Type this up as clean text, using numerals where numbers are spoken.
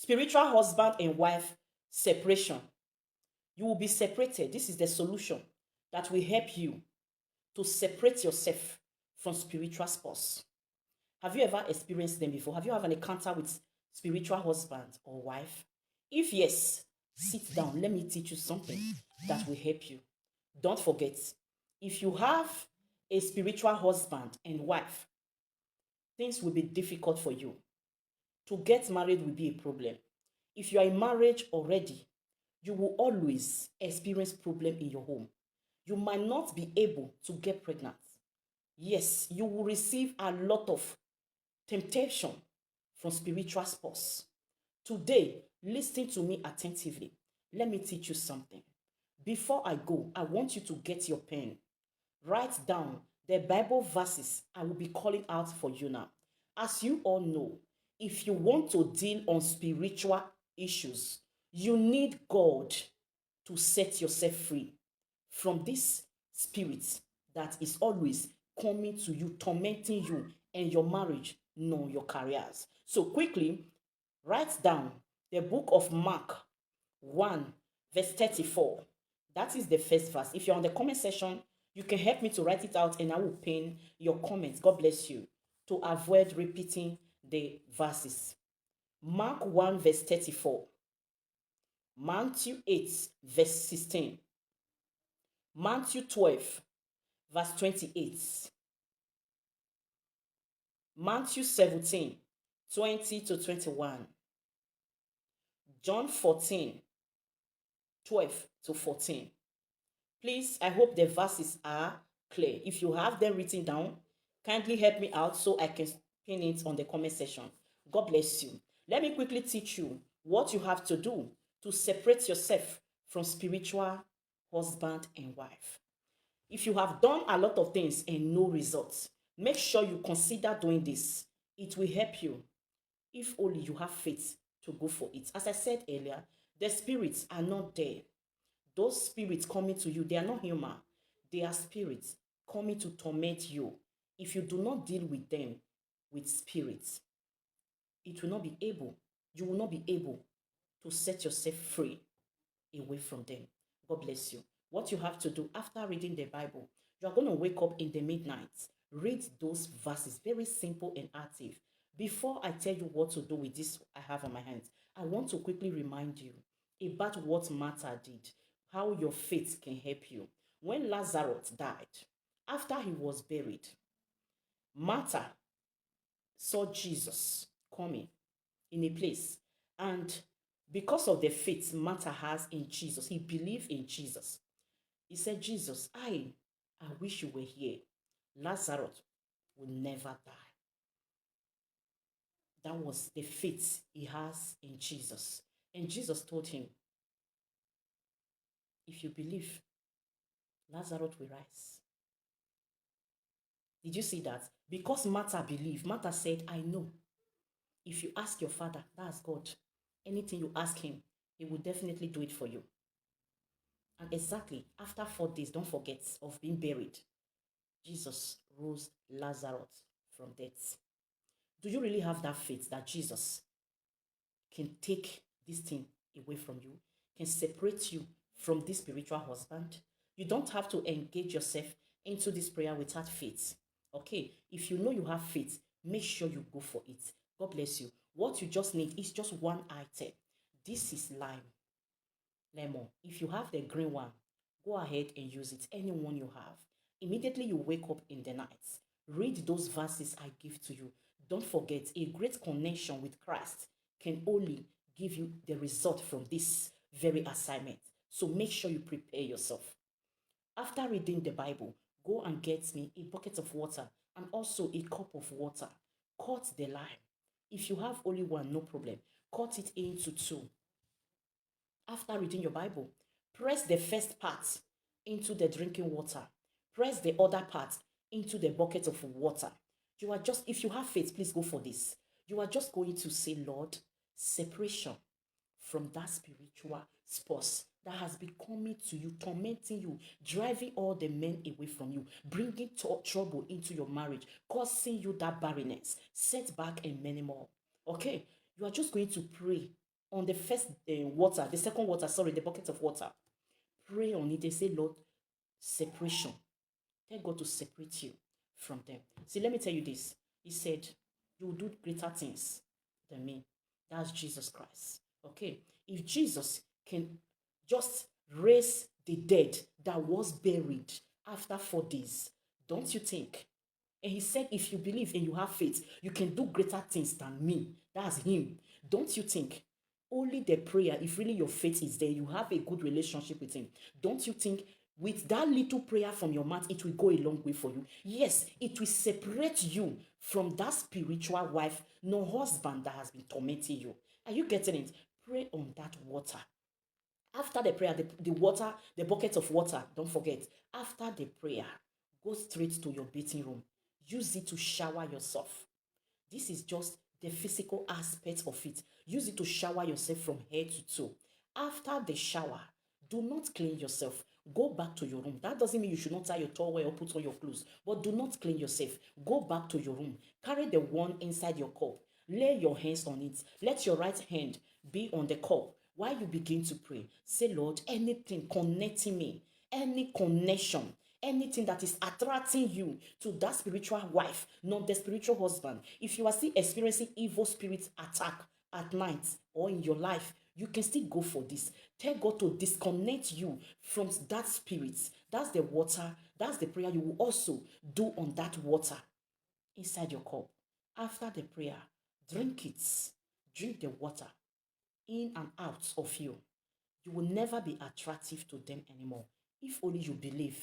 Spiritual husband and wife separation. You will be separated. This is the solution that will help you to separate yourself from spiritual spouse. Have you ever experienced them before? Have you had an encounter with spiritual husband or wife? If yes, sit down. Let me teach you something that will help you. Don't forget, if you have a spiritual husband and wife, things will be difficult for you. To get married will be a problem. If you are in marriage already, you will always experience problem in your home. You might not be able to get pregnant. Yes, you will receive a lot of temptation from spiritual spouse. Today, listen to me attentively. Let me teach you something. Before I go, I want you to get your pen. Write down the Bible verses I will be calling out for you now. As you all know, if you want to deal on spiritual issues, you need God to set yourself free from this spirit that is always coming to you, tormenting you and your marriage, no, your careers. So quickly, write down the book of Mark 1, verse 34. That is the first verse. If you're on the comment section, you can help me to write it out and I will pin your comments. God bless you. To avoid repeating the verses. Mark 1, verse 34. Matthew 8, verse 16. Matthew 12, verse 28. Matthew 17, 20 to 21. John 14, 12 to 14. Please, I hope the verses are clear. If you have them written down, kindly help me out so I can pin it on the comment section. God bless you. Let me quickly teach you what you have to do to separate yourself from spiritual husband and wife. If you have done a lot of things and no results, make sure you consider doing this. It will help you if only you have faith to go for it. As I said earlier, the spirits are not there. Those spirits coming to you, they are not human. They are spirits coming to torment you. If you do not deal with them with spirits, it will not be able, you will not be able to set yourself free away from them. God bless you. What you have to do after reading the Bible, you are going to wake up in the midnight, read those verses, very simple and active. Before I tell you what to do with this I have on my hands, I want to quickly remind you about what Martha did, how your faith can help you. When Lazarus died, after he was buried, Martha saw Jesus coming in a place, and because of the faith Martha has in Jesus, he believed in Jesus. He said, Jesus, I wish you were here. Lazarus will never die. That was the faith he has in Jesus. And Jesus told him, if you believe, Lazarus will rise. Did you see that? Because Martha believed, Martha said, I know. If you ask your father, that's God. Anything you ask him, he will definitely do it for you. And exactly after 4 days, don't forget, of being buried, Jesus rose Lazarus from death. Do you really have that faith that Jesus can take this thing away from you, can separate you from this spiritual husband? You don't have to engage yourself into this prayer without faith. Okay, if you know you have faith, make sure you go for it. God bless you. What you just need is just one item. This is lemon. If you have the green one, go ahead and use it. Any one you have. Immediately you wake up in the night, read those verses I give to you. Don't forget, a great connection with Christ can only give you the result from this very assignment. So make sure you prepare yourself. After reading the Bible, go and get me a bucket of water and also a cup of water. Cut the lime. If you have only one, no problem. Cut it into 2. After reading your Bible, press the first part into the drinking water. Press the other part into the bucket of water. You are just, if you have faith, please go for this. You are just going to say, Lord, separation from that spiritual spouse that has been coming to you, tormenting you, driving all the men away from you, bringing trouble into your marriage, causing you that barrenness, setback, and many more. Okay, you are just going to pray on the first water, the second water, sorry, the bucket of water. Pray on it and say, Lord, separation. Tell God to separate you from them. See, let me tell you this. He said, you will do greater things than me. That's Jesus Christ. Okay? If Jesus can just raise the dead that was buried after 4 days, don't you think? And he said, if you believe and you have faith, you can do greater things than me. That's him. Don't you think? Only the prayer, if really your faith is there, you have a good relationship with him. Don't you think with that little prayer from your mouth, it will go a long way for you? Yes, it will separate you from that spiritual wife, no husband that has been tormenting you. Are you getting it? Pray on that water. After the prayer, the water, the bucket of water, don't forget, after the prayer, go straight to your bathing room. Use it to shower yourself. This is just the physical aspect of it. Use it to shower yourself from head to toe. After the shower, do not clean yourself. Go back to your room. That doesn't mean you should not tie your towel or put on your clothes, but do not clean yourself. Go back to your room. Carry the one inside your cup. Lay your hands on it. Let your right hand be on the cup. While you begin to pray, say, Lord, anything connecting me, any connection, anything that is attracting you to that spiritual wife, not the spiritual husband. If you are still experiencing evil spirit attack at night or in your life, you can still go for this. Tell God to disconnect you from that spirit. That's the water. That's the prayer you will also do on that water inside your cup. After the prayer, drink it. Drink the water in and out of you. You will never be attractive to them anymore if only you believe